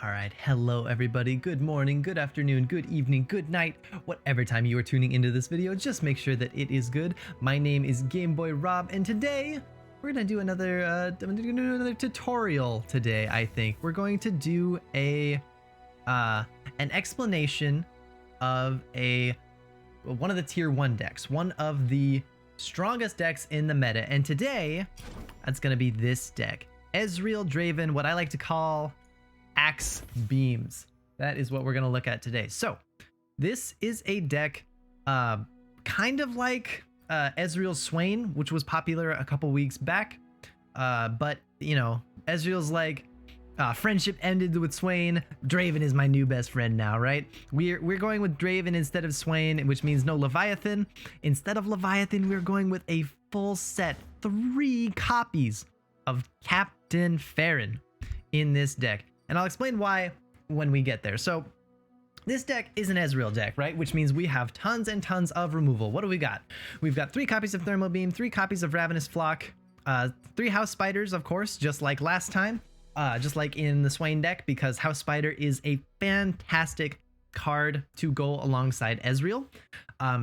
All right, hello everybody. Good morning, good afternoon, good evening, good night, whatever time you are tuning into this video, just make sure that it is good. My name is Game Boy Rob, and today we're gonna do another tutorial today. I think we're going to do an explanation of one of the tier 1 decks, one of the strongest decks in the meta, and today that's gonna be this deck, Ezreal Draven, what I like to call Axe Beams. That is what we're going to look at today. So this is a deck kind of like Ezreal's Swain, which was popular a couple weeks back, but you know, Ezreal's like friendship ended with Swain. Draven is my new best friend now, right? We're going with Draven instead of Swain, which means no Leviathan. Instead of Leviathan, we're going with a full set, 3 copies of Captain Farron in this deck. And I'll explain why when we get there. So this deck is an Ezreal deck, right? Which means we have tons and tons of removal. What do we got? We've got 3 copies of Thermal Beam, 3 copies of Ravenous Flock, 3 House Spiders, of course, just like last time, just like in the Swain deck, because House Spider is a fantastic card to go alongside Ezreal.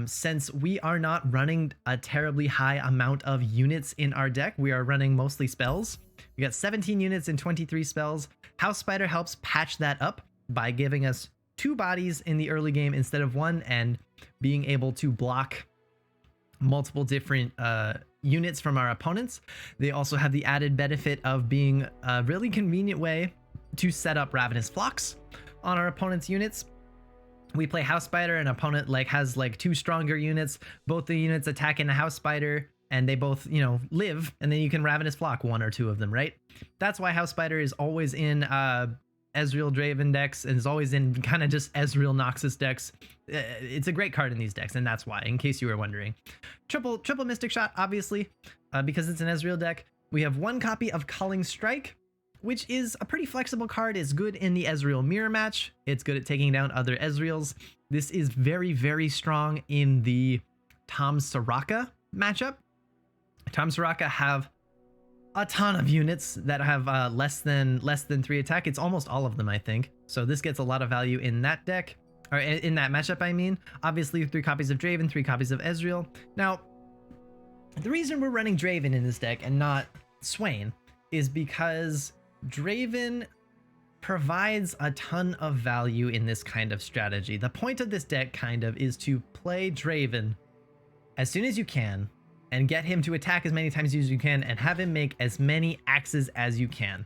Since we are not running a terribly high amount of units in our deck, we are running mostly spells. We got 17 units and 23 spells. House Spider helps patch that up by giving us 2 bodies in the early game instead of 1, and being able to block multiple different units from our opponents. They also have the added benefit of being a really convenient way to set up Ravenous Flocks on our opponent's units. We play House Spider, and opponent has 2 stronger units. Both the units attack in a House Spider, and they both, live, and then you can Ravenous Flock 1 or 2 of them, right? That's why House Spider is always in Ezreal Draven decks, and is always in kind of just Ezreal Noxus decks. It's a great card in these decks, and that's why, in case you were wondering. Triple Mystic Shot, obviously, because it's an Ezreal deck. We have 1 copy of Culling Strike, which is a pretty flexible card. It's good in the Ezreal mirror match. It's good at taking down other Ezreals. This is very, very strong in the Tom Soraka matchup. Tom Soraka have a ton of units that have less than 3 attack. It's almost all of them, I think. So this gets a lot of value in that deck, or in that matchup, I mean. Obviously, 3 copies of Draven, 3 copies of Ezreal. Now, the reason we're running Draven in this deck and not Swain is because Draven provides a ton of value in this kind of strategy. The point of this deck kind of is to play Draven as soon as you can and get him to attack as many times as you can and have him make as many axes as you can.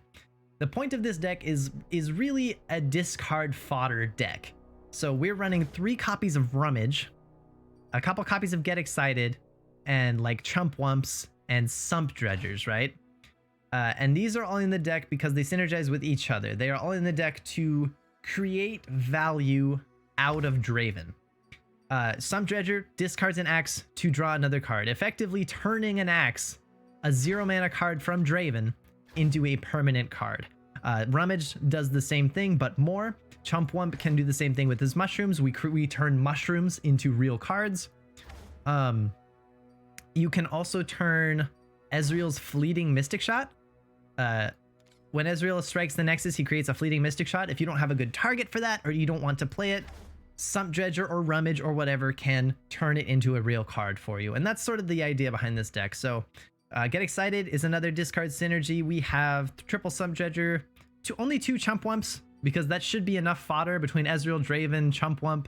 The point of this deck is really a discard fodder deck. So we're running 3 copies of Rummage, a couple copies of Get Excited, and Chump Wumps and Sump Dredgers, right? And these are all in the deck because they synergize with each other. They are all in the deck to create value out of Draven. Sump Dredger discards an axe to draw another card, effectively turning an axe, a 0 mana card from Draven, into a permanent card. Rummage does the same thing, but more. Chump Wump can do the same thing with his mushrooms. We turn mushrooms into real cards. You can also turn Ezreal's Fleeting Mystic Shot. When Ezreal strikes the Nexus, he creates a Fleeting Mystic Shot. If you don't have a good target for that, or you don't want to play it, Sump Dredger or Rummage or whatever can turn it into a real card for you. And that's sort of the idea behind this deck. So Get Excited is another discard synergy. We have triple Sump Dredger, only 2 Chump Wumps, because that should be enough fodder between Ezreal, Draven, Chump Wump.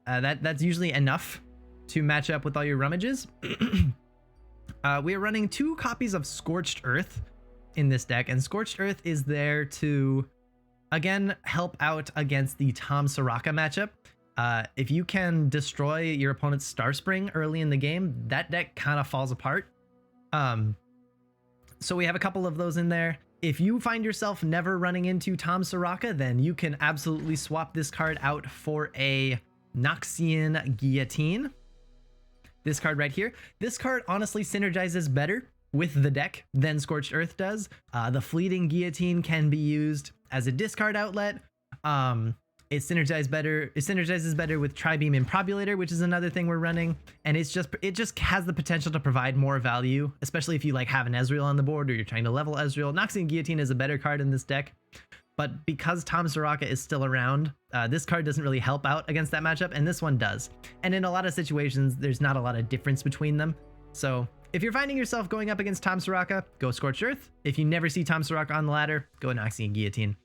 That's usually enough to match up with all your Rummages. We are running 2 copies of Scorched Earth in this deck, and Scorched Earth is there to, again, help out against the Tom Soraka matchup. If you can destroy your opponent's Star Spring early in the game, that deck kind of falls apart. So we have a couple of those in there. If you find yourself never running into Tom Soraka, then you can absolutely swap this card out for a Noxian Guillotine. This card right here. This card honestly synergizes better with the deck than Scorched Earth does. The Fleeting Guillotine can be used as a discard outlet. It synergizes better with Tri-Beam Improbulator, which is another thing we're running, and it just has the potential to provide more value, especially if you have an Ezreal on the board or you're trying to level Ezreal. Noxian Guillotine is a better card in this deck. but because Tom Soraka is still around, this card doesn't really help out against that matchup, and this one does. And in a lot of situations, there's not a lot of difference between them. So if you're finding yourself going up against Tom Soraka, go Scorched Earth. If you never see Tom Soraka on the ladder, go Noxian Guillotine.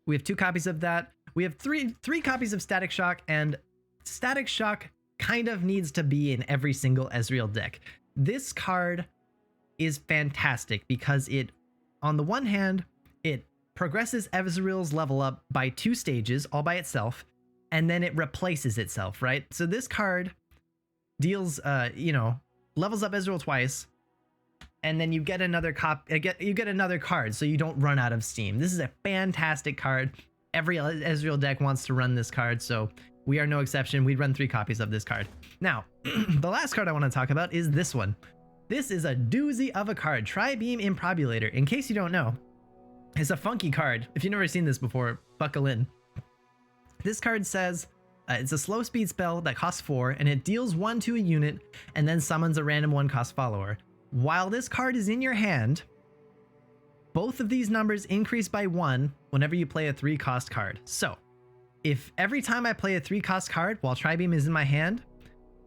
We have 2 copies of that. We have three copies of Static Shock, and Static Shock kind of needs to be in every single Ezreal deck. This card is fantastic because it, on the one hand, it progresses Ezreal's level up by 2 stages all by itself, and then it replaces itself, right? So this card deals, levels up Ezreal twice, and then you get another you get another card, so you don't run out of steam. This is a fantastic card. Every Ezreal deck wants to run this card, so we are no exception. We'd run 3 copies of this card. Now, the last card I want to talk about is this one. This is a doozy of a card, Tri-Beam Improbulator. In case you don't know, it's a funky card. If you've never seen this before, buckle in. This card says it's a slow speed spell that costs 4, and it deals 1 to a unit and then summons a random 1-cost follower. While this card is in your hand, both of these numbers increase by 1 whenever you play a 3-cost card. So if every time I play a 3-cost card while Tri-Beam is in my hand,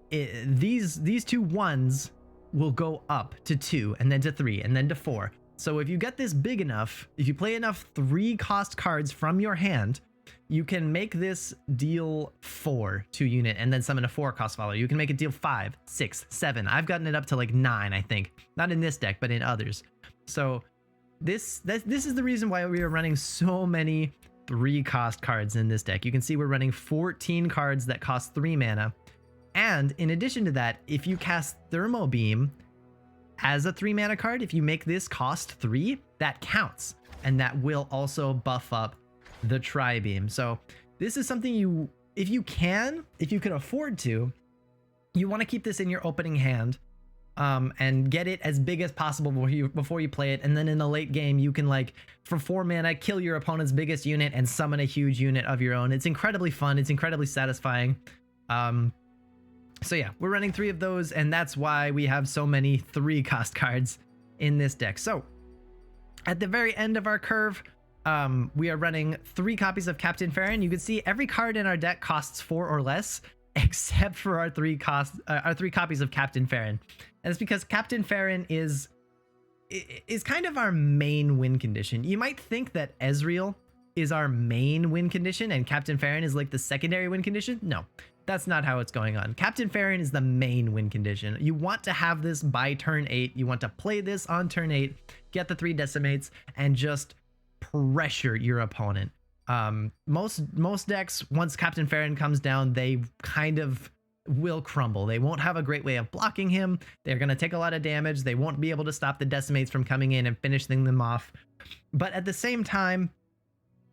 these 2 1s will go up to 2 and then to 3 and then to 4. So if you get this big enough, if you play enough 3-cost cards from your hand, you can make this deal 4 to unit and then summon a 4-cost follower. You can make it deal 5, 6, 7. I've gotten it up to like 9, I think. Not in this deck, but in others. So this is the reason why we are running so many 3-cost cards in this deck. You can see we're running 14 cards that cost 3 mana. And in addition to that, if you cast Thermo Beam as a 3-mana card, if you make this cost 3, that counts. And that will also buff up the Tri-Beam. So this is something if you can afford to, you want to keep this in your opening hand and get it as big as possible before you play it. And then in the late game, you can, like, for 4 mana, kill your opponent's biggest unit and summon a huge unit of your own. It's incredibly fun. It's incredibly satisfying. So yeah, we're running 3 of those, and that's why we have so many 3-cost cards in this deck. So at the very end of our curve, we are running 3 copies of Captain Farron. You can see every card in our deck costs 4 or less, except for our 3 copies of Captain Farron. And it's because Captain Farron is kind of our main win condition. You might think that Ezreal is our main win condition and Captain Farron is like the secondary win condition. No, that's not how it's going on. Captain Farron is the main win condition. You want to have this by turn 8. You want to play this on turn 8, get the 3 decimates, and just pressure your opponent. Most decks, once Captain Farron comes down, they kind of will crumble. They won't have a great way of blocking him. They're going to take a lot of damage. They won't be able to stop the decimates from coming in and finishing them off. But at the same time,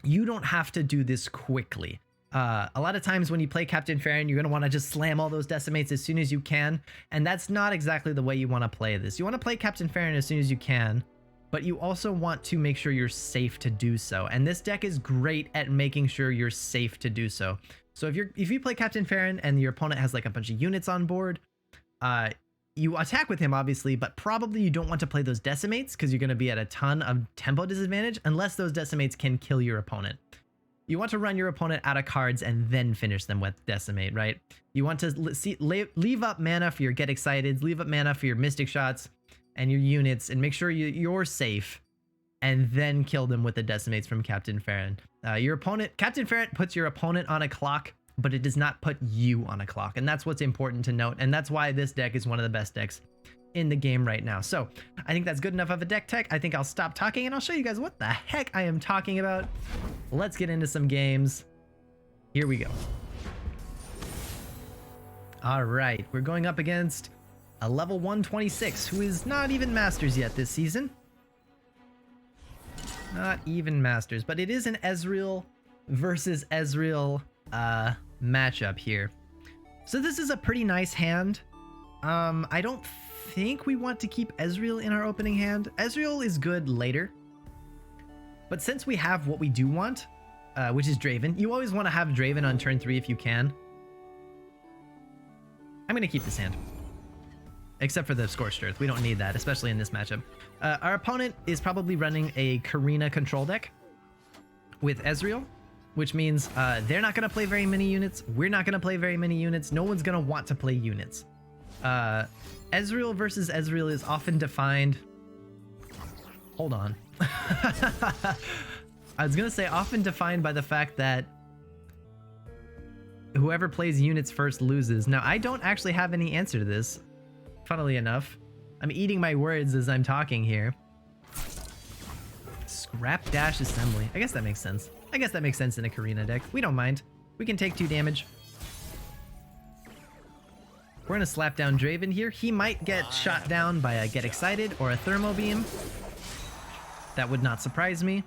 you don't have to do this quickly. A lot of times when you play Captain Farron, you're going to want to just slam all those decimates as soon as you can. And that's not exactly the way you want to play this. You want to play Captain Farron as soon as you can, but you also want to make sure you're safe to do so. And this deck is great at making sure you're safe to do so. So if you play Captain Farron and your opponent has like a bunch of units on board, you attack with him obviously, but probably you don't want to play those decimates because you're going to be at a ton of tempo disadvantage unless those decimates can kill your opponent. You want to run your opponent out of cards and then finish them with decimate, right? You want to leave up mana for your get excited, leave up mana for your mystic shots and your units, and make sure you're safe, and then kill them with the decimates from Captain Farron. Captain Farron puts your opponent on a clock, but it does not put you on a clock, and that's what's important to note, and that's why this deck is one of the best decks in the game right now. So I think that's good enough of a deck tech. I think I'll stop talking and I'll show you guys what the heck I am talking about. Let's get into some games. Here we go. All right, we're going up against a level 126 who is not even Masters yet this season. Not even Masters, but it is an Ezreal versus Ezreal matchup here. So this is a pretty nice hand. I don't think we want to keep Ezreal in our opening hand. Ezreal is good later, but since we have what we do want, which is Draven, you always want to have Draven on turn 3 if you can. I'm gonna keep this hand. except for the Scorched Earth. We don't need that, especially in this matchup. Our opponent is probably running a Karina control deck with Ezreal, which means they're not going to play very many units. We're not going to play very many units. No one's going to want to play units. Ezreal versus Ezreal is often defined... Hold on. I was going to say often defined by the fact that whoever plays units first loses. Now, I don't actually have any answer to this, funnily enough. I'm eating my words as I'm talking here. Scrap dash assembly. I guess that makes sense. I guess that makes sense in a Karina deck. We don't mind. We can take 2 damage. We're gonna slap down Draven here. He might get shot down by a Get Excited or a Thermo Beam. That would not surprise me.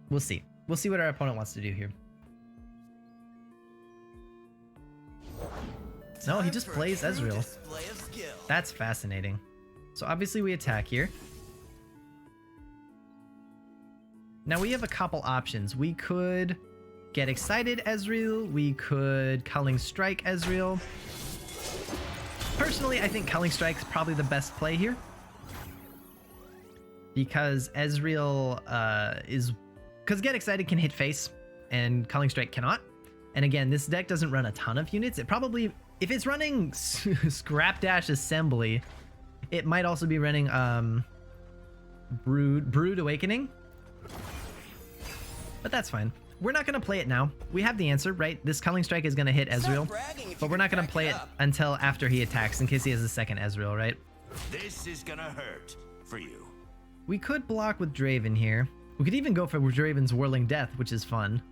We'll see. We'll see what our opponent wants to do here. No, he just plays Ezreal. That's fascinating. So obviously we attack here. Now we have a couple options. We could Get Excited Ezreal. We could Culling Strike Ezreal. Personally, I think Culling Strike's probably the best play here. Because Ezreal because Get Excited can hit face and Culling Strike cannot. And again, this deck doesn't run a ton of units. It probably, if it's running Scrap Dash Assembly, it might also be running Brood Awakening. But that's fine. We're not going to play it now. We have the answer, right? This Culling Strike is going to hit Ezreal, but we're not going to play it until after he attacks in case he has a second Ezreal, right? This is going to hurt for you. We could block with Draven here. We could even go for Draven's Whirling Death, which is fun.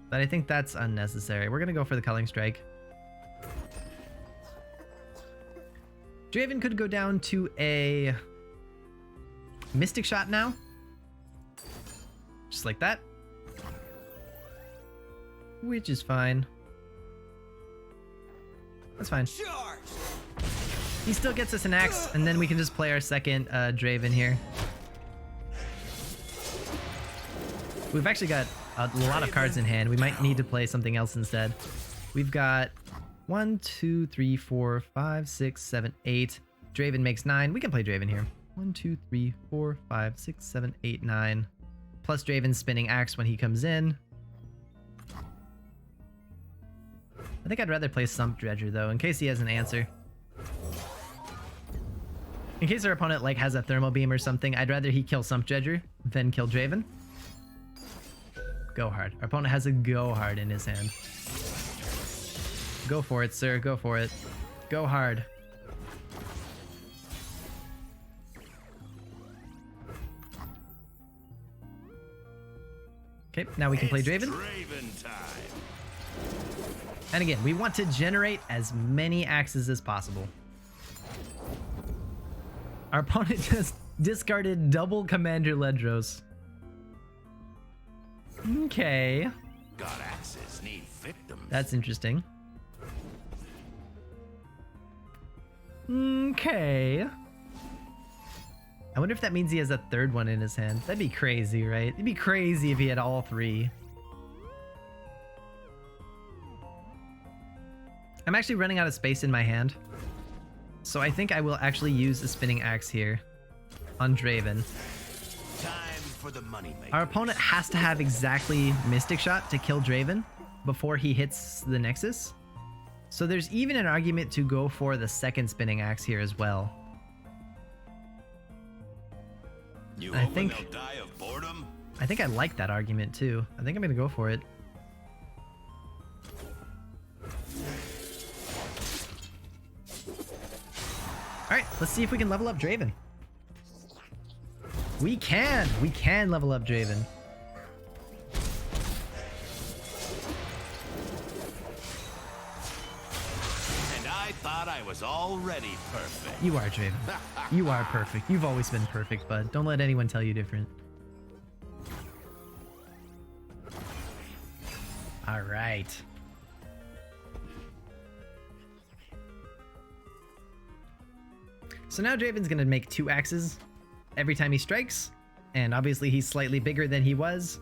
But I think that's unnecessary. We're going to go for the Culling Strike. Draven could go down to a Mystic Shot now. Just like that. Which is fine. That's fine. He still gets us an axe, and then we can just play our second Draven here. We've actually got a lot of cards in hand. We might need to play something else instead. We've got 1, 2, 3, 4, 5, 6, 7, 8. Draven makes 9. We can play Draven here. 1, 2, 3, 4, 5, 6, 7, 8, 9. Plus Draven's spinning axe when he comes in. I think I'd rather play Sump Dredger though, in case he has an answer. In case our opponent like has a Thermo Beam or something, I'd rather he kill Sump Dredger than kill Draven. Go hard. Our opponent has a Go Hard in his hand. Go for it, sir. Go for it. Go hard. Okay, now we can play Draven. And again, we want to generate as many axes as possible. Our opponent just discarded double Commander Ledros. Okay. God axes need victims. That's interesting. Okay. I wonder if that means he has a third one in his hand. That'd be crazy, right? It'd be crazy if he had all 3. I'm actually running out of space in my hand. So I think I will actually use a spinning axe here on Draven. Time for the money maker. Our opponent has to have exactly Mystic Shot to kill Draven before he hits the Nexus. So there's even an argument to go for the second spinning axe here as well. You I think they'll die of boredom? I think I like that argument too. I think I'm gonna go for it. Alright, let's see if we can level up Draven. We can level up Draven. And I thought I was already perfect. You are, Draven. You are perfect. You've always been perfect, bud. Don't let anyone tell you different. Alright. So now Draven's gonna make 2 axes every time he strikes, and obviously he's slightly bigger than he was.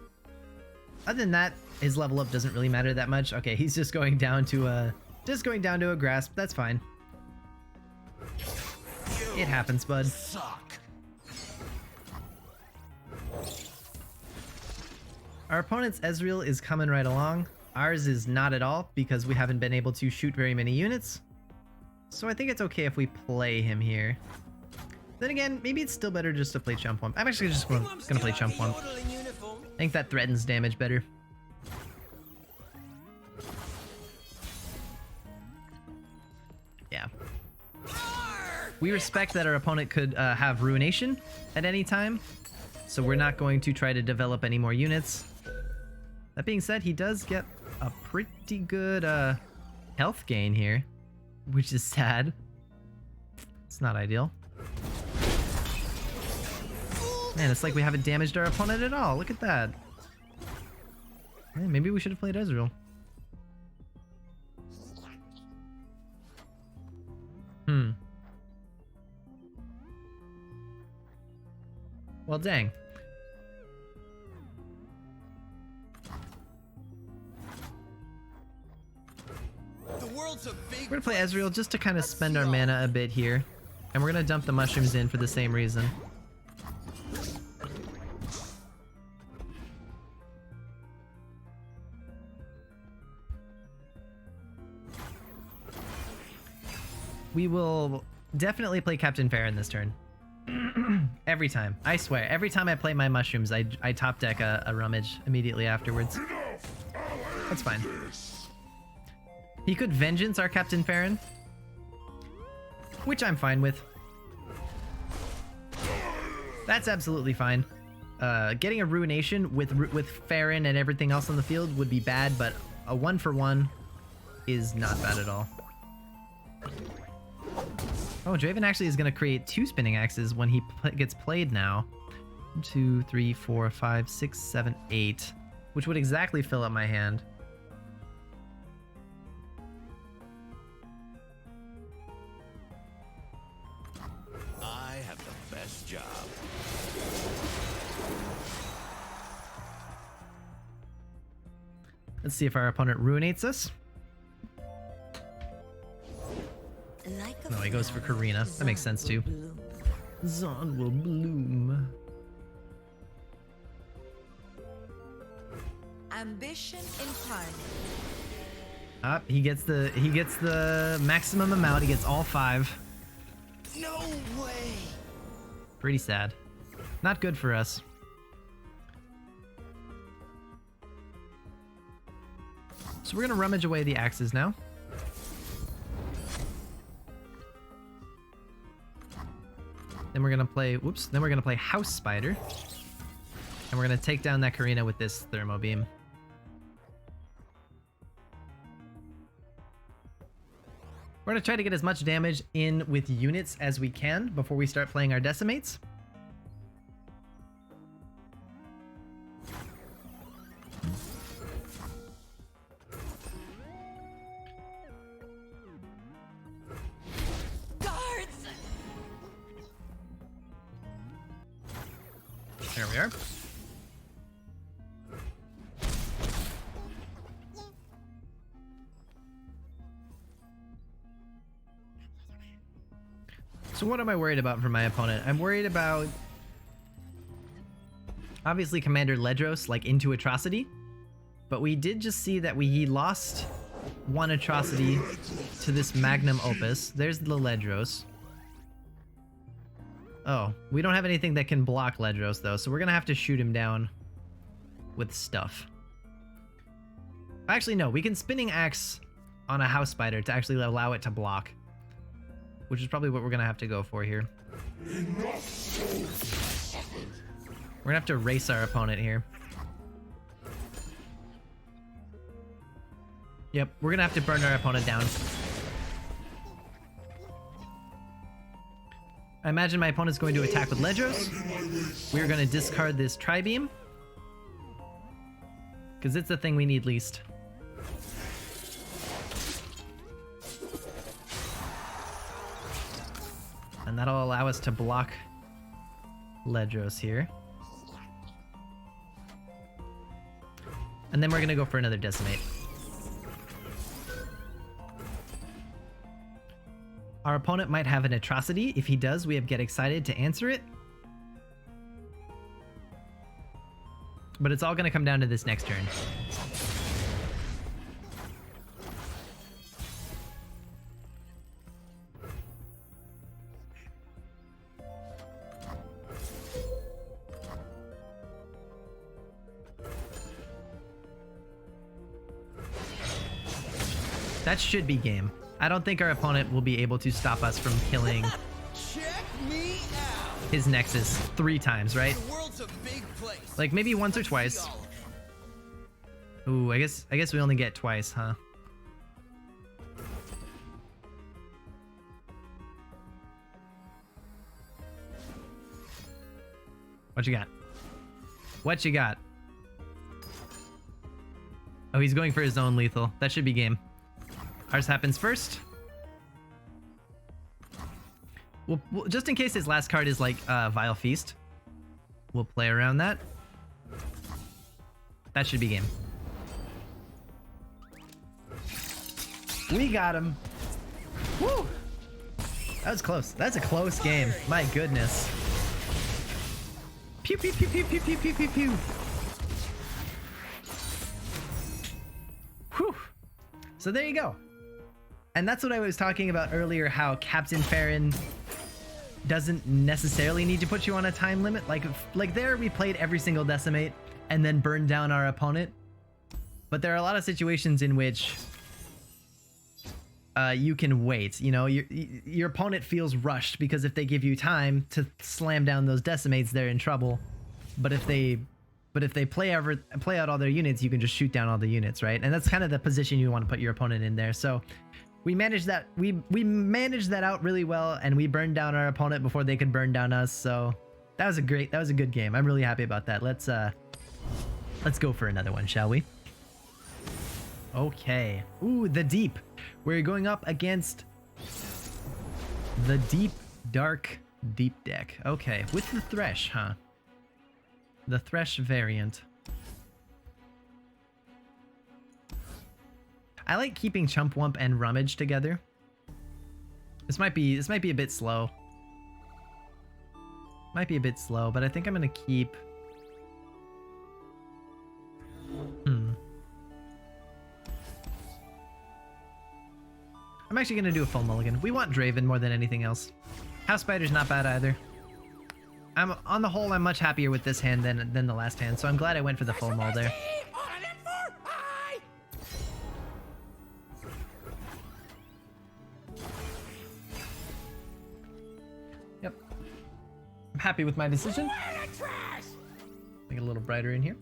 Other than that, his level up doesn't really matter that much. Okay, he's just going down to a grasp. That's fine. It happens, bud. Suck. Our opponent's Ezreal is coming right along. Ours is not at all because we haven't been able to shoot very many units. So I think it's okay if we play him here. Then again, maybe it's still better just to play Chump Wump. I'm actually just gonna play Chump Wump. I think that threatens damage better. Yeah. We respect that our opponent could have Ruination at any time, so we're not going to try to develop any more units. That being said, he does get a pretty good health gain here, which is sad. It's not ideal. Man, it's like we haven't damaged our opponent at all. Look at that. Man, maybe we should have played Ezreal. Well, dang. We're gonna play Ezreal just to kind of spend our mana a bit here. And we're gonna dump the mushrooms in for the same reason. We will definitely play Captain Farron this turn. Every time. I swear. Every time I play my mushrooms, I top deck a rummage immediately afterwards. That's fine. He could Vengeance our Captain Farron, which I'm fine with. That's absolutely fine. Getting a Ruination with Farron and everything else on the field would be bad, but a 1-for-1 is not bad at all. Oh, Draven actually is going to create 2 spinning axes when he gets played now. 1, 2, 3, 4, 5, 6, 7, 8, which would exactly fill up my hand. I have the best job. Let's see if our opponent ruinates us. No, he goes for Karina. That makes sense too. Zon will bloom. Ambition incarnate. He gets the maximum amount. He gets all 5. No way. Pretty sad. Not good for us. So we're gonna rummage away the axes now. Then we're gonna play, then we're gonna play House Spider. And we're gonna take down that Karina with this Thermo Beam. We're gonna try to get as much damage in with units as we can before we start playing our Decimates. There we are. So what am I worried about for my opponent? I'm worried about obviously Commander Ledros like into Atrocity, but we did just see that he lost 1 Atrocity to this Magnum Opus. There's the Ledros. Oh, we don't have anything that can block Ledros though, so we're gonna have to shoot him down with stuff. Actually, no, we can Spinning Axe on a House Spider to actually allow it to block, which is probably what we're gonna have to go for here. We're gonna have to race our opponent here. Yep, we're gonna have to burn our opponent down. I imagine my opponent's going to attack with Ledros. We're going to discard this Tri-Beam, because it's the thing we need least. And that'll allow us to block Ledros here. And then we're gonna go for another Decimate. Our opponent might have an Atrocity. If he does, we have Get Excited to answer it. But it's all gonna come down to this next turn. That should be game. I don't think our opponent will be able to stop us from killing his Nexus 3 times, right? Like maybe once or twice. Ooh, I guess we only get twice, huh? What you got? What you got? Oh, he's going for his own lethal. That should be game. Ours happens first. Well, just in case his last card is like Vile Feast, we'll play around that. That should be game. We got him. Woo! That was close. That's a close game. My goodness. Pew pew pew pew pew pew pew pew pew. Whew. So there you go. And that's what I was talking about earlier, how Captain Farron doesn't necessarily need to put you on a time limit. Like there we played every single Decimate and then burned down our opponent. But there are a lot of situations in which you can wait. You know, your opponent feels rushed because if they give you time to slam down those Decimates, they're in trouble. But if they play out all their units, you can just shoot down all the units, right? And that's kind of the position you want to put your opponent in there. So we managed that. We managed that out really well, and we burned down our opponent before they could burn down us. So that was a good game. I'm really happy about that. Let's go for another one, shall we? Okay. Ooh, the Deep. We're going up against the Deep Dark Deep deck. Okay, with the Thresh, huh? The Thresh variant. I like keeping Chump Wump and Rummage together. This might be a bit slow. Might be a bit slow, but I think I'm gonna keep. I'm actually gonna do a full mulligan. We want Draven more than anything else. House Spider's not bad either. On the whole, I'm much happier with this hand than the last hand, so I'm glad I went for the full mull there. Yep. I'm happy with my decision. Make it a little brighter in here.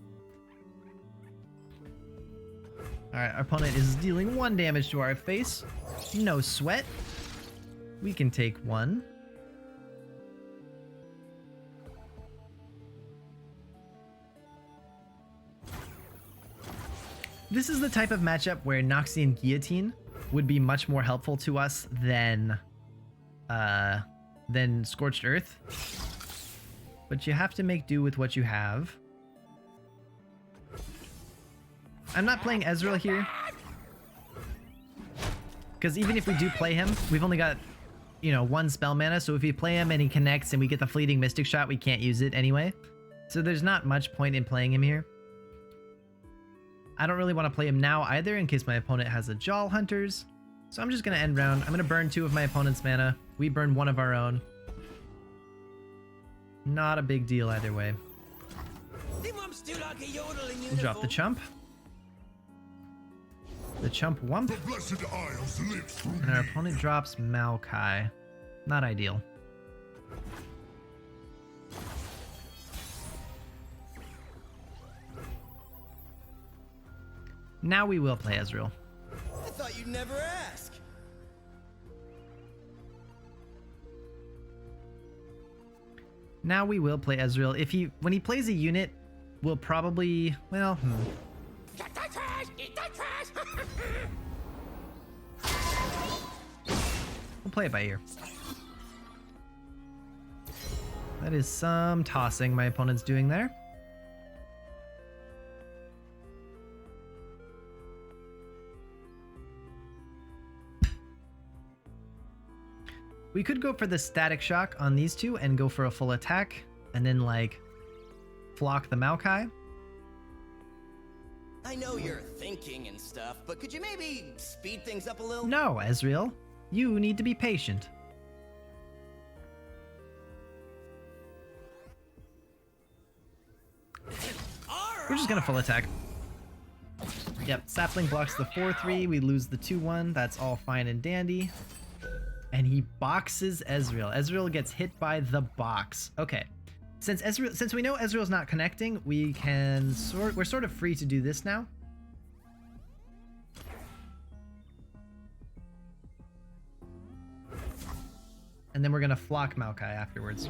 Alright, our opponent is dealing 1 damage to our face. No sweat. We can take 1. This is the type of matchup where Noxian Guillotine would be much more helpful to us than Scorched Earth. But you have to make do with what you have. I'm not playing Ezreal here, because even if we do play him, we've only got, 1 spell mana, so if we play him and he connects and we get the fleeting Mystic Shot, we can't use it anyway. So there's not much point in playing him here. I don't really want to play him now either, in case my opponent has a Jaw Hunters. So I'm just going to end round. I'm going to burn 2 of my opponent's mana. We burn 1 of our own. Not a big deal either way. We'll drop the Chump. The Chump Wump. And our opponent drops Maokai. Not ideal. Now we will play Ezreal. I thought you'd never ask. Now we will play Ezreal. When he plays a unit, we'll probably, well, Get the trash! Eat the trash! we'll play it by ear. That is some tossing my opponent's doing there. We could go for the static shock on these two and go for a full attack and then like flock the Maokai. I know you're thinking and stuff, but could you maybe speed things up a little? No, Ezreal. You need to be patient. We're just gonna full attack. Yep, Sapling blocks the 4-3. We lose the 2-1. That's all fine and dandy. And he boxes Ezreal. Ezreal gets hit by the box. Okay. Since we know Ezreal's not connecting, we're sort of free to do this now. And then we're gonna flock Maokai afterwards.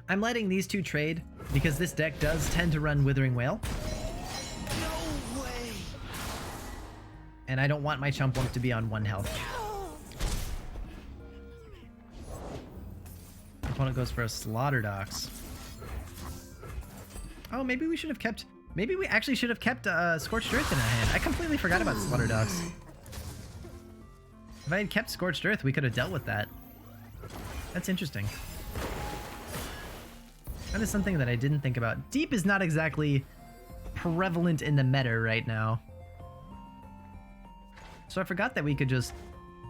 I'm letting these two trade because this deck does tend to run Withering Wail. No way! And I don't want my Chump Lump to be on 1 health. Opponent goes for a Slaughterdox. Oh, maybe we should have kept... Maybe we actually should have kept Scorched Earth in our hand. I completely forgot about Slaughterdox. If I had kept Scorched Earth, we could have dealt with that. That's interesting. That is something that I didn't think about. Deep is not exactly prevalent in the meta right now. So I forgot that we could just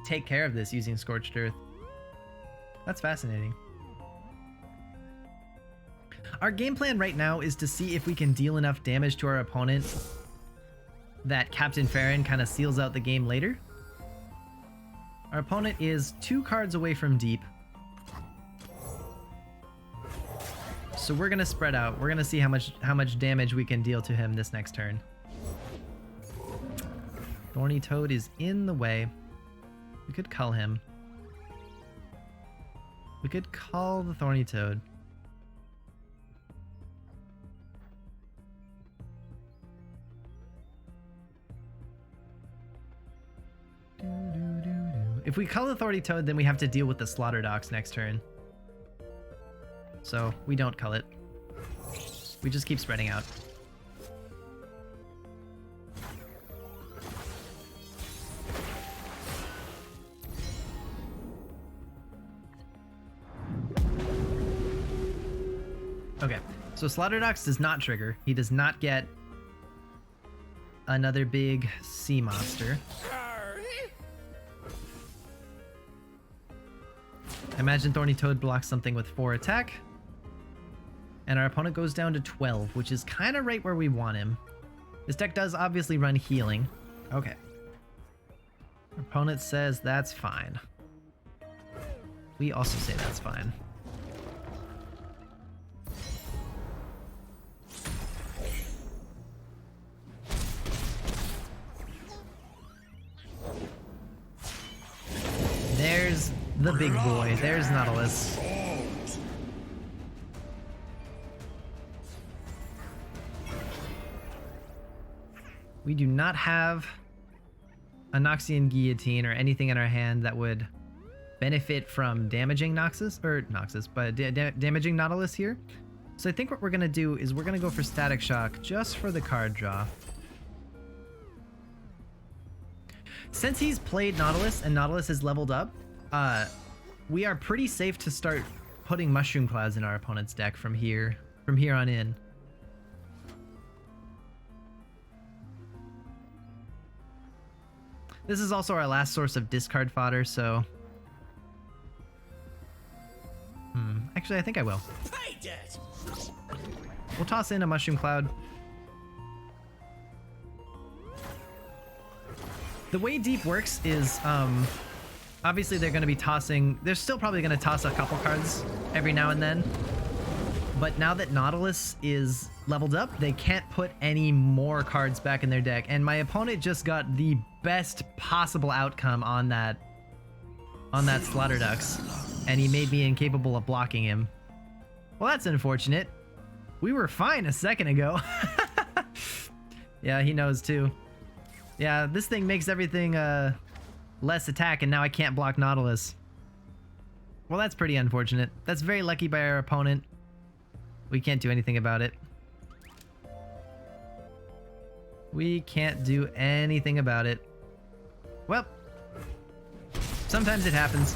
take care of this using Scorched Earth. That's fascinating. Our game plan right now is to see if we can deal enough damage to our opponent that Captain Farron kind of seals out the game later. Our opponent is 2 cards away from deep. So we're gonna spread out. We're gonna see how much damage we can deal to him this next turn. Thorny Toad is in the way. We could cull him. We could cull the Thorny Toad. If we cull the Thorny Toad, then we have to deal with the Slaughterdox next turn. So we don't cull it. We just keep spreading out. Okay, so Slaughterdox does not trigger. He does not get another big sea monster. I imagine Thorny Toad blocks something with 4 attack. And our opponent goes down to 12, which is kind of right where we want him. This deck does obviously run healing. Okay. Our opponent says that's fine. We also say that's fine. There's the big boy. There's Nautilus. We do not have a Noxian Guillotine or anything in our hand that would benefit from damaging damaging Nautilus here. So I think what we're going to do is we're going to go for Static Shock just for the card draw. Since he's played Nautilus and Nautilus is leveled up, we are pretty safe to start putting Mushroom Clouds in our opponent's deck from here on in. This is also our last source of discard fodder, so... Actually, I think I will. We'll toss in a Mushroom Cloud. The way Deep works is, obviously they're going to be tossing... They're still probably going to toss a couple cards every now and then. But now that Nautilus is leveled up, they can't put any more cards back in their deck. And my opponent just got the best possible outcome on that Slaughterdox. And he made me incapable of blocking him. Well, that's unfortunate. We were fine a second ago. Yeah, he knows too. Yeah, this thing makes everything less attack, and now I can't block Nautilus. Well, that's pretty unfortunate. That's very lucky by our opponent. We can't do anything about it. We can't do anything about it. Well, Sometimes it happens.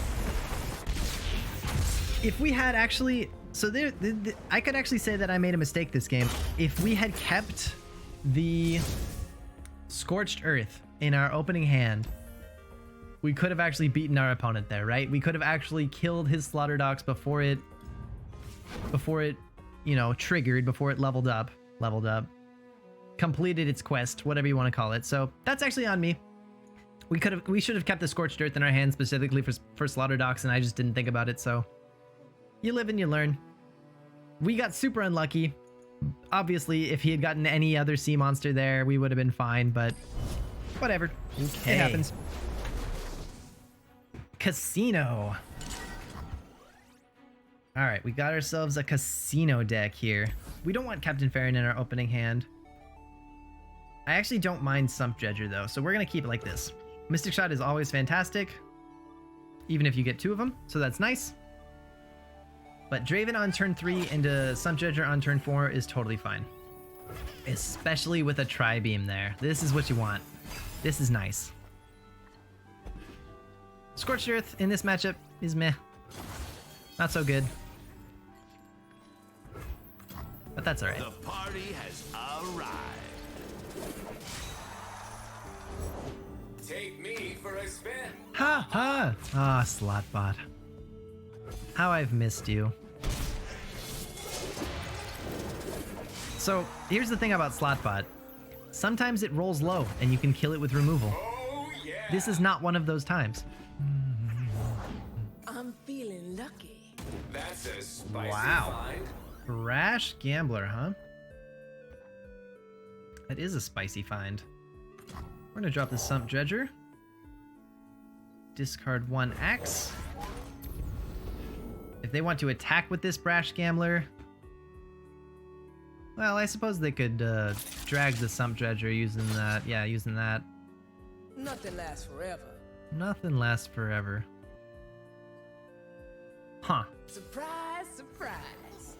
If we had actually... So I could actually say that I made a mistake this game. If we had kept the Scorched Earth in our opening hand, we could have actually beaten our opponent there, right? We could have actually killed his Slaughter Dogs before it, you know, triggered, before it leveled up, completed its quest, whatever you want to call it. So that's actually on me. We should have kept the Scorched Earth in our hands specifically for Slaughter Dogs, and I just didn't think about it. So you live and you learn. We got super unlucky. Obviously, if he had gotten any other sea monster there, we would have been fine, but whatever. Okay. It happens. Casino. All right, we got ourselves a casino deck here. We don't want Captain Farron in our opening hand. I actually don't mind Sump Dredger though, so we're gonna keep it like this. Mystic Shot is always fantastic, even if you get 2 of them, so that's nice. But Draven on turn 3 into Sump Dredger on turn 4 is totally fine. Especially with a Tri-Beam there. This is what you want. This is nice. Scorched Earth in this matchup is meh. Not so good. But that's alright. The party has arrived. Take me for a spin. Ha ha! Ah, Slotbot. How I've missed you. So, here's the thing about Slotbot. Sometimes it rolls low, and you can kill it with removal. Oh, yeah. This is not one of those times. I'm feeling lucky. That's a spicy Wow. find. Brash Gambler, huh? That is a spicy find. We're gonna drop the Sump Dredger. Discard 1 axe. If they want to attack with this Brash Gambler, well, I suppose they could drag the Sump Dredger using that. Yeah, using that. Nothing lasts forever. Nothing lasts forever. Huh. Surprise, surprise.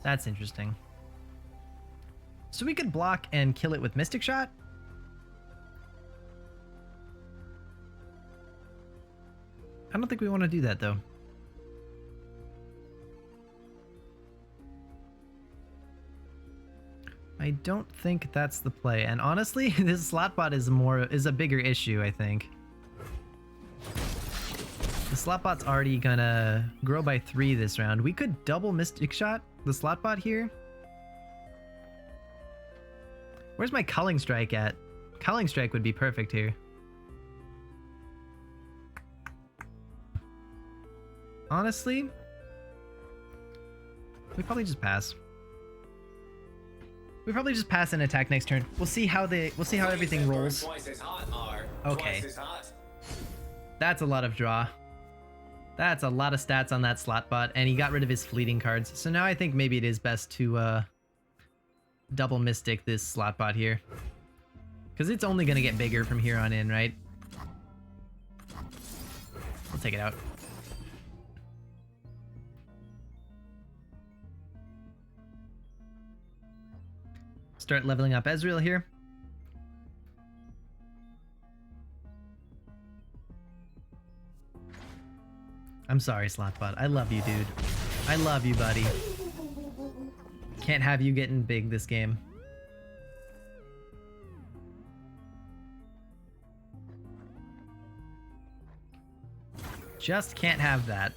That's interesting. So we could block and kill it with Mystic Shot? I don't think we want to do that though. I don't think that's the play. And honestly, this Slotbot is a bigger issue, I think. The Slotbot's already gonna grow by 3 this round. We could double Mystic Shot the Slotbot here. Where's my Culling Strike at? Culling Strike would be perfect here. Honestly, we probably just pass. We probably just pass and attack next turn. We'll see how everything rolls. Okay. That's a lot of draw. That's a lot of stats on that Slotbot, and he got rid of his fleeting cards. So now I think maybe it is best to double Mystic this Slotbot here. Because it's only going to get bigger from here on in, right? We'll take it out. Start leveling up Ezreal here. I'm sorry, Slotbot. I love you, dude. I love you, buddy. Can't have you getting big this game. Just can't have that.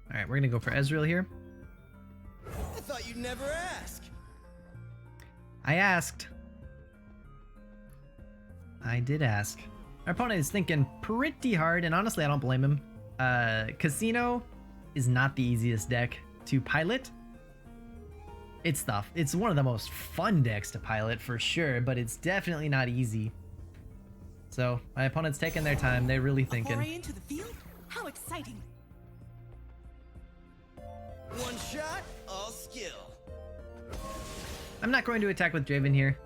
Alright, we're gonna go for Ezreal here. I thought you'd never ask. I asked. I did ask. Our opponent is thinking pretty hard, and honestly, I don't blame him. Casino is not the easiest deck to pilot. It's tough. It's one of the most fun decks to pilot for sure, but it's definitely not easy. So my opponent's taking their time. They're really thinking. Foray into the field? How exciting! One shot, all skill. I'm not going to attack with Draven here.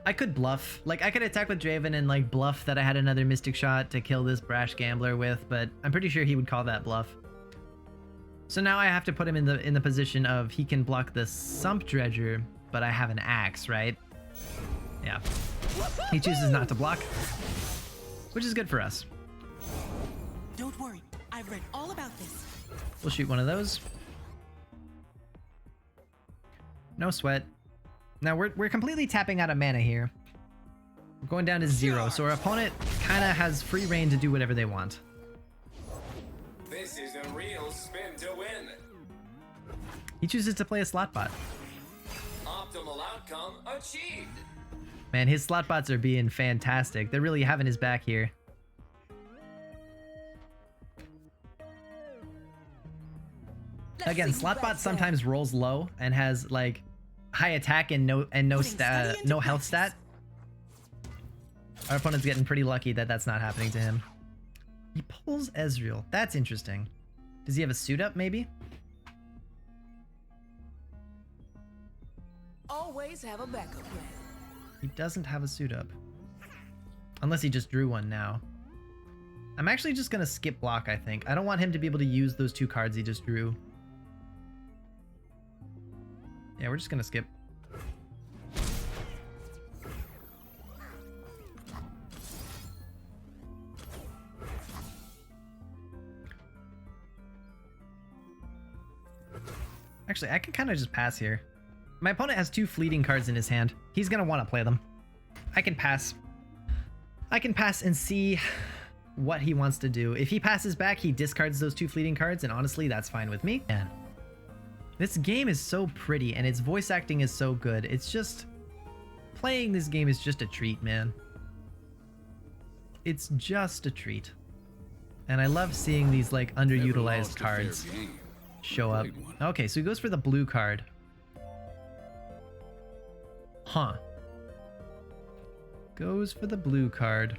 I could bluff. Like, I could attack with Draven and, like, bluff that I had another Mystic Shot to kill this Brash Gambler with, but I'm pretty sure he would call that bluff. So now I have to put him in the position of he can block the Sump Dredger, but I have an axe, right? Yeah. He chooses not to block, which is good for us. Don't worry, I've read all about this. We'll shoot one of those. No sweat. Now we're completely tapping out of mana here. We're going down to 0, so our opponent kind of has free reign to do whatever they want. This is a real spin to win. He chooses to play a slot bot. Optimal outcome achieved. Man, his slot bots are being fantastic. They're really having his back here. Again, slot bot sometimes rolls low and has like high attack and no health stat. Our opponent's getting pretty lucky that that's not happening to him. He pulls Ezreal. That's interesting. Does he have a suit up maybe? Always have a backup plan. He doesn't have a suit up. Unless he just drew one now. I'm actually just gonna skip block, I think. I don't want him to be able to use those 2 cards he just drew. Yeah, we're just gonna skip. Actually, I can kind of just pass here. My opponent has 2 fleeting cards in his hand. He's gonna want to play them. I can pass. I can pass and see what he wants to do. If he passes back, he discards those 2 fleeting cards, and honestly, that's fine with me. Man, this game is so pretty, and its voice acting is so good. It's just... playing this game is just a treat, man. It's just a treat. And I love seeing these, like, underutilized cards show up. Okay, so he goes for the blue card. Huh. Goes for the blue card.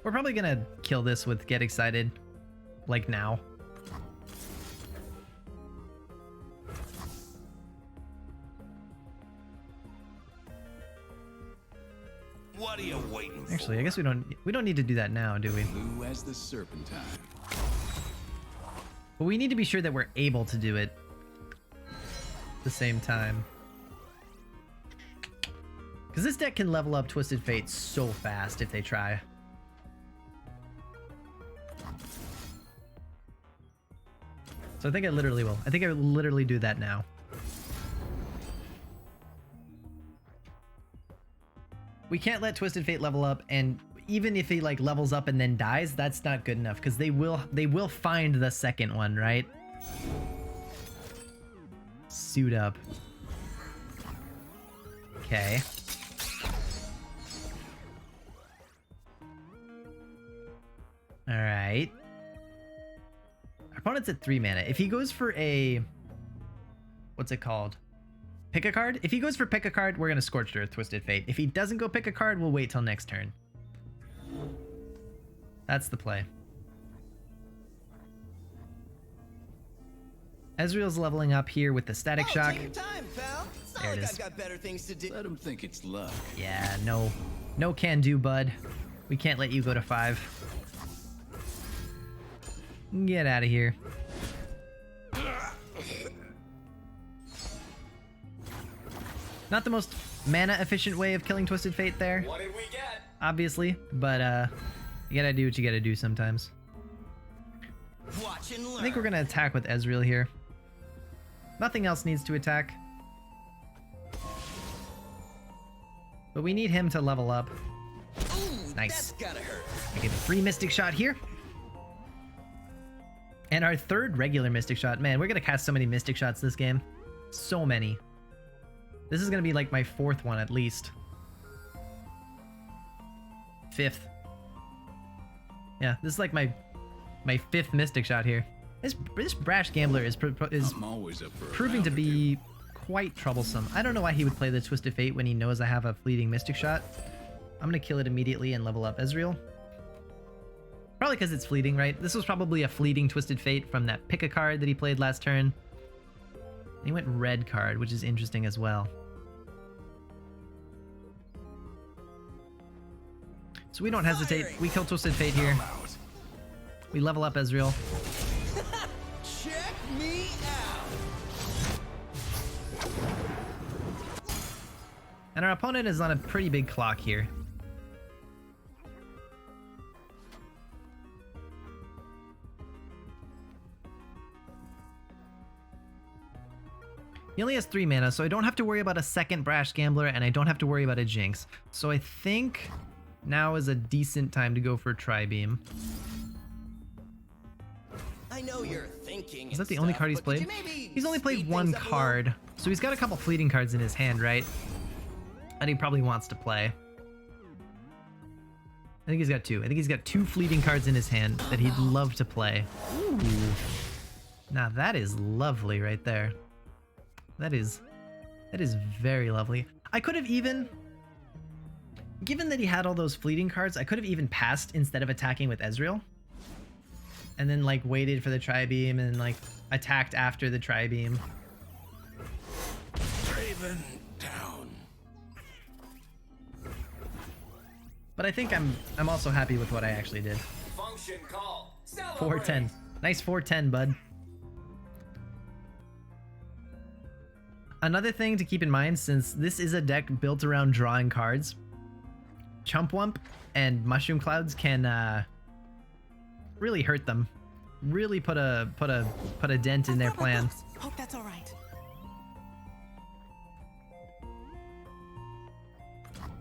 We're probably gonna kill this with Get Excited, like now. What are you waiting for? Actually, I guess we don't need to do that now, do we? Blue as the serpentine. But we need to be sure that we're able to do it at the same time. Because this deck can level up Twisted Fate so fast if they try. So I think I literally will. I think I will literally do that now. We can't let Twisted Fate level up, and even if he like levels up and then dies, that's not good enough because they will find the second one, right? Suit up. Okay. All right. Our opponent's at 3 mana. If he goes for a... what's it called? Pick a card? If he goes for pick a card, we're going to Scorched Earth Twisted Fate. If he doesn't go pick a card, we'll wait till next turn. That's the play. Ezreal's leveling up here with the Static Shock. Take your time, pal. It's not There it like is. I've got better things to do. Let him think it's luck. Yeah, no can do, bud. We can't let you go to 5. Get out of here. Not the most mana efficient way of killing Twisted Fate there, What did we get? obviously, but you gotta do what you gotta do sometimes. Watch and learn. I think we're gonna attack with Ezreal here. Nothing else needs to attack. But we need him to level up. Ooh, Nice. That's gotta hurt. I get a free Mystic Shot here. And our 3rd regular Mystic Shot. Man, we're gonna cast so many Mystic Shots this game. So many. This is gonna be like my 4th one at least. 5th. Yeah, this is like my 5th Mystic Shot here. This brash gambler is I'm always up for a proving to round or be quite troublesome. I don't know why he would play the Twisted Fate when he knows I have a fleeting Mystic Shot. I'm gonna kill it immediately and level up Ezreal. Probably because it's fleeting, right? This was probably a fleeting Twisted Fate from that pick a card that he played last turn. He went red card, which is interesting as well. So we don't hesitate. We kill Twisted Fate here. I'm out. We level up Ezreal. Check me out. And our opponent is on a pretty big clock here. He only has 3 mana, so I don't have to worry about a second Brash Gambler, and I don't have to worry about a Jinx. So I think now is a decent time to go for a Tri-Beam. I know you're thinking. Is that the only card he's played? He's only played 1 card, so he's got a couple fleeting cards in his hand, right? And he probably wants to play. I think he's got 2. I think he's got 2 fleeting cards in his hand that he'd love to play. Ooh. Now that is lovely right there. That is very lovely. I could have even, given that he had all those fleeting cards, I could have even passed instead of attacking with Ezreal. And then like waited for the Tri-Beam and like attacked after the Tri-Beam. Draven down. But I think I'm also happy with what I actually did. Function call. 410. Nice 410, bud. Another thing to keep in mind, since this is a deck built around drawing cards, Chumpwump and Mushroom Clouds can really hurt them. Really put a dent in their plan. Hope that's all right.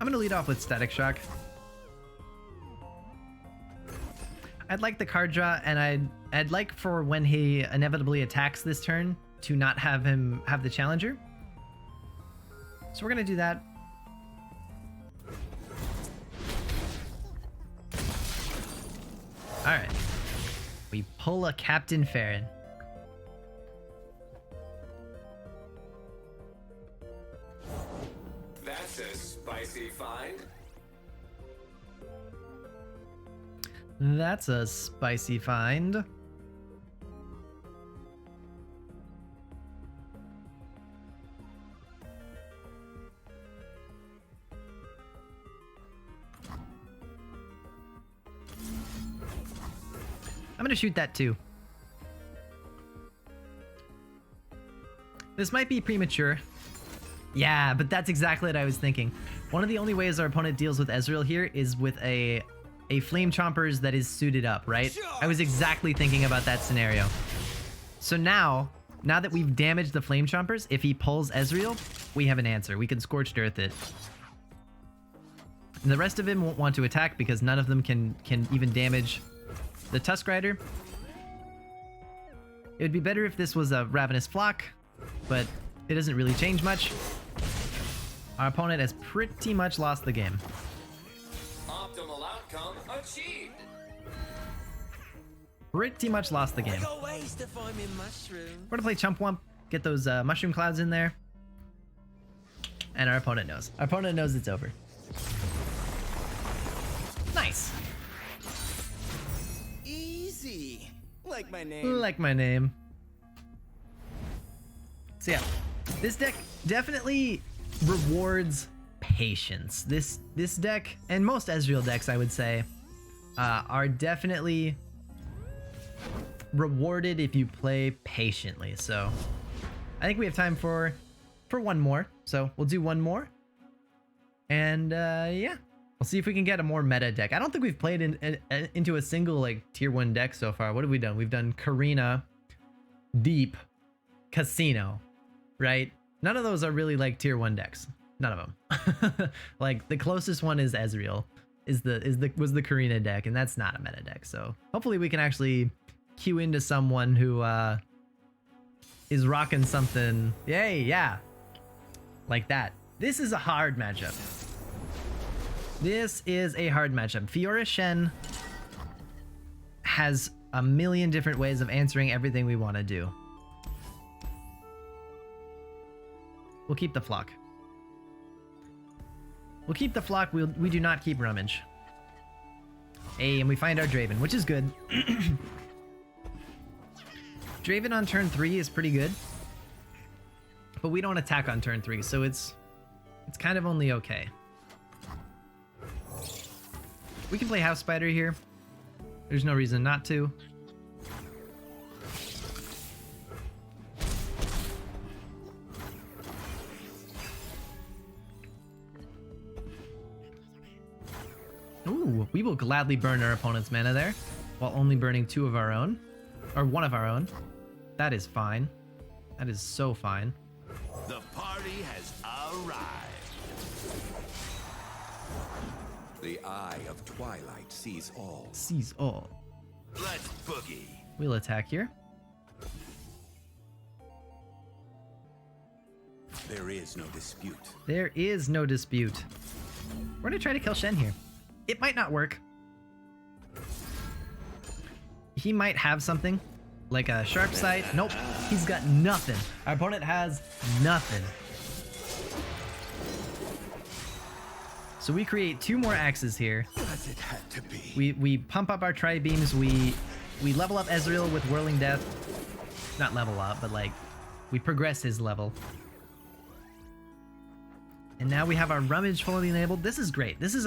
I'm gonna lead off with Static Shock. I'd like the card draw, and I'd like for when he inevitably attacks this turn to not have him have the challenger. So we're gonna do that. All right. We pull a Captain Farron. That's a spicy find. That's a spicy find. I'm gonna shoot that too. This might be premature. Yeah, but that's exactly what I was thinking. One of the only ways our opponent deals with Ezreal here is with a Flame Chompers that is suited up, right? I was exactly thinking about that scenario. So now that we've damaged the Flame Chompers, if he pulls Ezreal, we have an answer. We can Scorched Earth it. And the rest of him won't want to attack because none of them can even damage the Tusk Rider. It would be better if this was a Ravenous Flock, but it doesn't really change much. Our opponent has pretty much lost the game. Optimal outcome achieved. Pretty much lost the game. Go ways to find me mushroom. We're gonna play Chumpwump, get those Mushroom Clouds in there. And our opponent knows. Our opponent knows it's over. Nice. Easy. Like my name. Like my name. So yeah, this deck definitely rewards patience. This deck, and most Ezreal decks, I would say, are definitely rewarded if you play patiently. So I think we have time for one more. So we'll do one more. And yeah, we'll see if we can get a more meta deck. I don't think we've played into a single like tier 1 deck so far. What have we done? We've done Karina, Deep, Casino, right? None of those are really like tier 1 decks. None of them. Like the closest one is Ezreal, was the Karina deck, and that's not a meta deck. So hopefully we can actually queue into someone who is rocking something. Yay, yeah. Like that. This is a hard matchup. This is a hard matchup. Fiora Shen has a million different ways of answering everything we want to do. We'll keep the flock. We'll keep the flock. We do not keep Rummage. Hey, and we find our Draven, which is good. Draven on turn 3 is pretty good. But we don't attack on turn 3, so it's kind of only okay. We can play House Spider here. There's no reason not to. We will gladly burn our opponent's mana there, while only burning 2 of our own. Or 1 of our own. That is fine. That is so fine. The party has arrived. The eye of twilight sees all. Sees all. Let's boogie. We'll attack here. There is no dispute. There is no dispute. We're gonna try to kill Shen here. It might not work. He might have something, like a sharp sight. Nope, he's got nothing. Our opponent has nothing. So we create 2 more axes here. As it had to be. We pump up our tri-beams. We level up Ezreal with Whirling Death. Not level up, but like we progress his level. And now we have our Rummage fully enabled. This is great. This is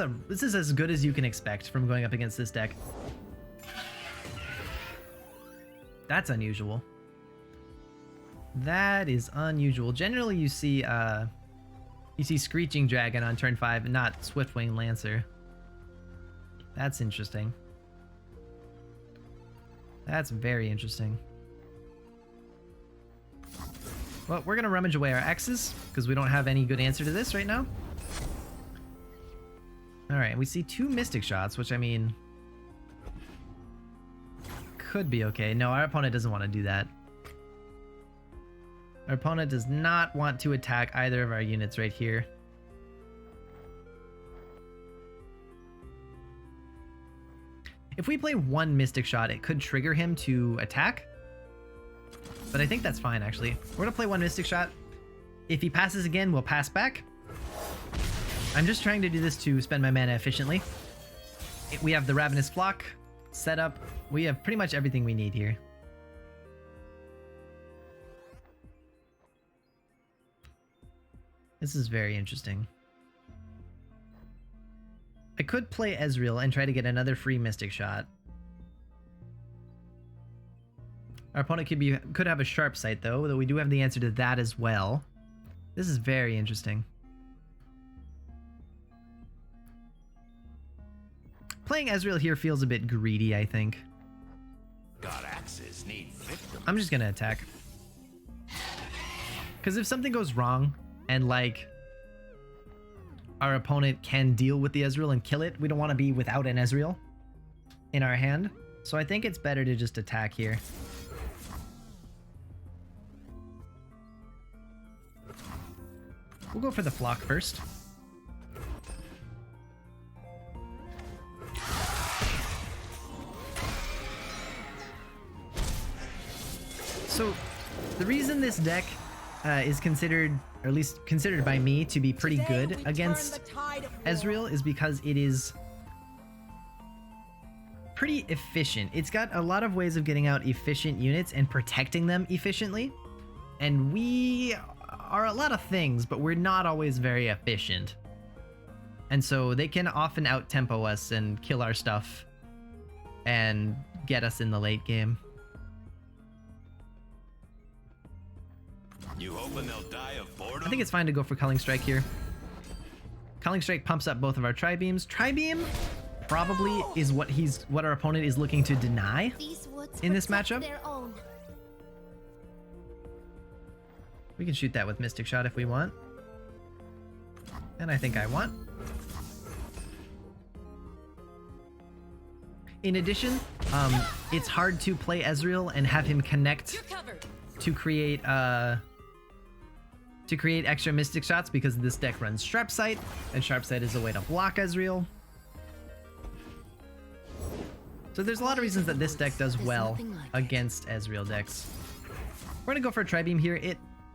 as good as you can expect from going up against this deck. That's unusual. That is unusual. Generally you see Screeching Dragon on turn 5, not Swiftwing Lancer. That's interesting. That's very interesting. Well, we're gonna rummage away our X's because we don't have any good answer to this right now. All right, we see 2 Mystic Shots, which I mean could be okay. No, our opponent doesn't want to do that. Our opponent does not want to attack either of our units right here. If we play 1 Mystic Shot, it could trigger him to attack. But I think that's fine, actually. We're gonna play 1 Mystic Shot. If he passes again, we'll pass back. I'm just trying to do this to spend my mana efficiently. We have the Ravenous Flock set up. We have pretty much everything we need here. This is very interesting. I could play Ezreal and try to get another free Mystic Shot. Our opponent could have a sharp sight though we do have the answer to that as well. This is very interesting. Playing Ezreal here feels a bit greedy, I think. God axes need victims. I'm just gonna attack. Because if something goes wrong and like our opponent can deal with the Ezreal and kill it, we don't want to be without an Ezreal in our hand. So I think it's better to just attack here. We'll go for the Flock first. So the reason this deck is considered, or at least considered by me, to be pretty good against Ezreal is because it is pretty efficient. It's got a lot of ways of getting out efficient units and protecting them efficiently. And we are a lot of things, but we're not always very efficient. And so they can often out-tempo us and kill our stuff and get us in the late game. You hoping they'll die of boredom? I think it's fine to go for Culling Strike here. Culling Strike pumps up both of our Tri-Beams. Tri-Beam probably is what our opponent is looking to deny in this matchup. We can shoot that with Mystic Shot if we want. And I think I want. In addition, it's hard to play Ezreal and have him connect to create extra Mystic Shots because this deck runs Sharp Sight, and Sharp Sight is a way to block Ezreal. So there's a lot of reasons that this deck does well against Ezreal decks. We're gonna go for a Tri-Beam here.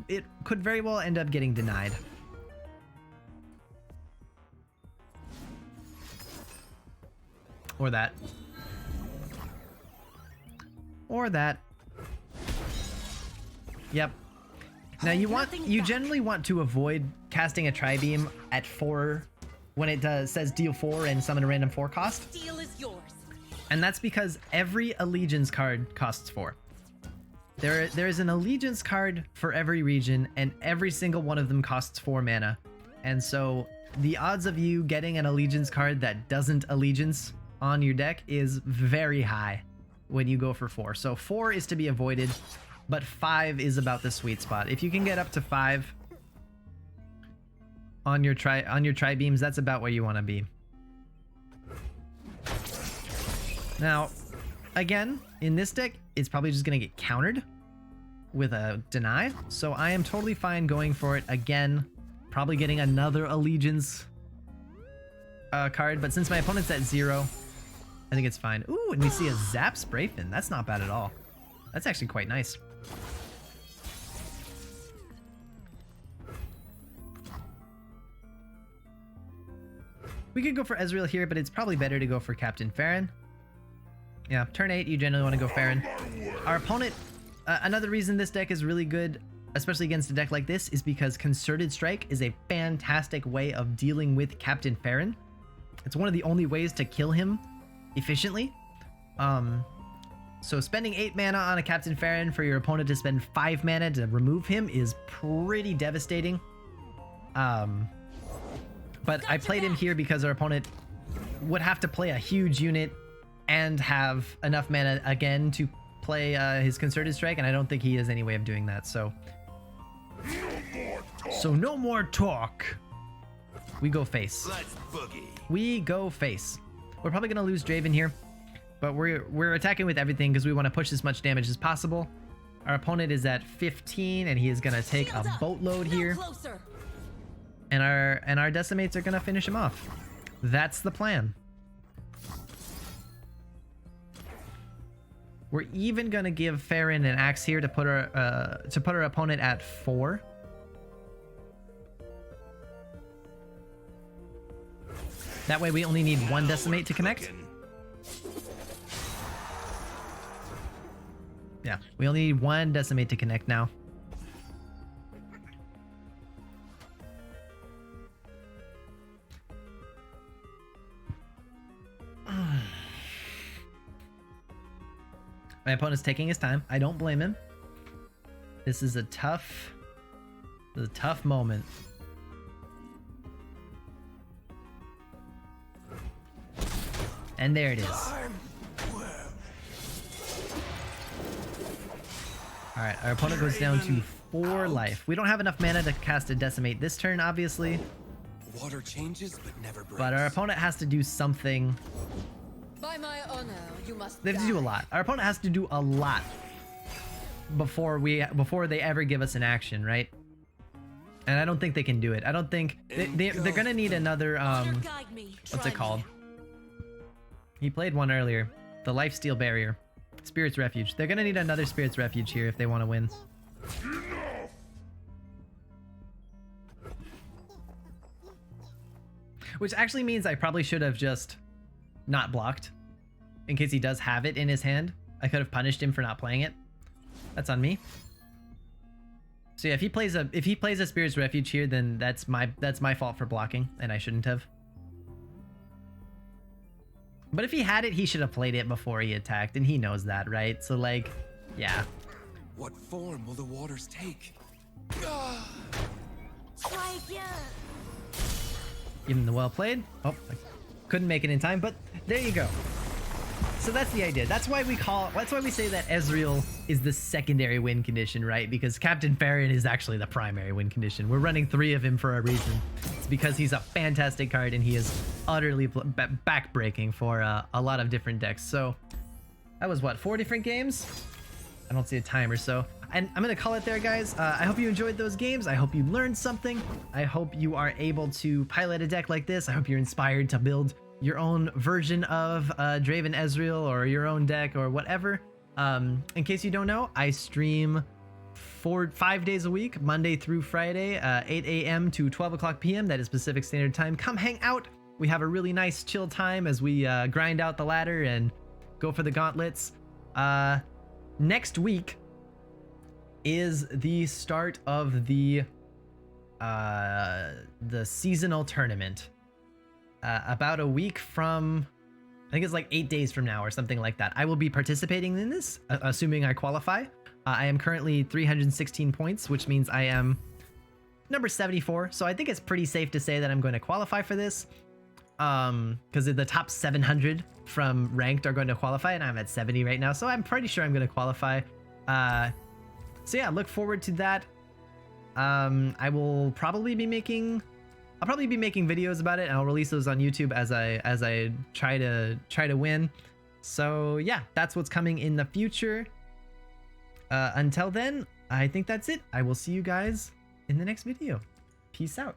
It could very well end up getting denied. Or that. Or that. Yep. Now you generally want to avoid casting a Tri-Beam at 4 when it says deal 4 and summon a random 4 cost. Deal is yours. And that's because every Allegiance card costs 4. There is an Allegiance card for every region, and every single one of them costs 4 mana. And so the odds of you getting an Allegiance card that doesn't Allegiance on your deck is very high when you go for 4. So 4 is to be avoided, but 5 is about the sweet spot. If you can get up to 5 on your tri-beams, that's about where you want to be. Now, again, in this deck, it's probably just going to get countered with a deny. So I am totally fine going for it again. Probably getting another Allegiance card, but since my opponent's at 0, I think it's fine. Ooh, and we see a Zap Sprayfin. That's not bad at all. That's actually quite nice. We could go for Ezreal here, but it's probably better to go for Captain Farron. Yeah, turn 8, you generally want to go Farron. Our opponent, another reason this deck is really good, especially against a deck like this, is because Concerted Strike is a fantastic way of dealing with Captain Farron. It's one of the only ways to kill him efficiently. So spending 8 mana on a Captain Farron for your opponent to spend 5 mana to remove him is pretty devastating. But I played him here because our opponent would have to play a huge unit and have enough mana again to play his Concerted Strike, and I don't think he has any way of doing that, so no more talk. We go face. Let's boogie. We go face. We're probably gonna lose Draven here, but we're attacking with everything because we want to push as much damage as possible. Our opponent is at 15, and he is gonna take a boatload here, and our decimates are gonna finish him off. That's the plan. We're even gonna give Farron an axe here to put our opponent at 4. That way we only need 1 decimate to connect. Yeah, we only need 1 decimate to connect now. My opponent's taking his time. I don't blame him. This is a tough moment. And there it is. Alright, our opponent goes down to 4 life. We don't have enough mana to cast a decimate this turn, obviously. Water changes but never breaks. But our opponent has to do something. By my honor, you must They have to do a lot. Our opponent has to do a lot before they ever give us an action, right? And I don't think they can do it. I don't think they're gonna need another what's it called? He played one earlier. The Lifesteal Barrier. Spirit's Refuge. They're gonna need another Spirit's Refuge here if they want to win. Which actually means I probably should have just not blocked in case he does have it in his hand. I could have punished him for not playing it. That's on me. So yeah, if he plays a Spirit's Refuge here, then that's my fault for blocking, and I shouldn't have. But if he had it, he should have played it before he attacked, and he knows that, right? So like, yeah. What form will the waters take? Try again. Give him the well played. Oh, I couldn't make it in time, but there you go. So that's the idea. That's why we say that Ezreal is the secondary win condition, right? Because Captain Farron is actually the primary win condition. We're running 3 of him for a reason. It's because he's a fantastic card and he is utterly backbreaking for a lot of different decks. So that was what, 4 different games? I don't see a timer, so and I'm gonna call it there, guys. I hope you enjoyed those games. I hope you learned something. I hope you are able to pilot a deck like this. I hope you're inspired to build your own version of Draven Ezreal or your own deck or whatever. In case you don't know, I stream 5 days a week, Monday through Friday, 8 a.m. to 12 o'clock p.m. That is Pacific Standard Time. Come hang out. We have a really nice chill time as we grind out the ladder and go for the gauntlets. Next week is the start of the seasonal tournament. About a week from, I think it's like 8 days from now or something like that. I will be participating in this, assuming I qualify. I am currently 316 points, which means I am number 74. So I think it's pretty safe to say that I'm going to qualify for this. because the top 700 from ranked are going to qualify, and I'm at 70 right now, so I'm pretty sure I'm going to qualify. So yeah, look forward to that. I will probably be making videos about it, and I'll release those on YouTube as I try to win. So yeah, that's what's coming in the future. Until then, I think that's it. I will see you guys in the next video. Peace out.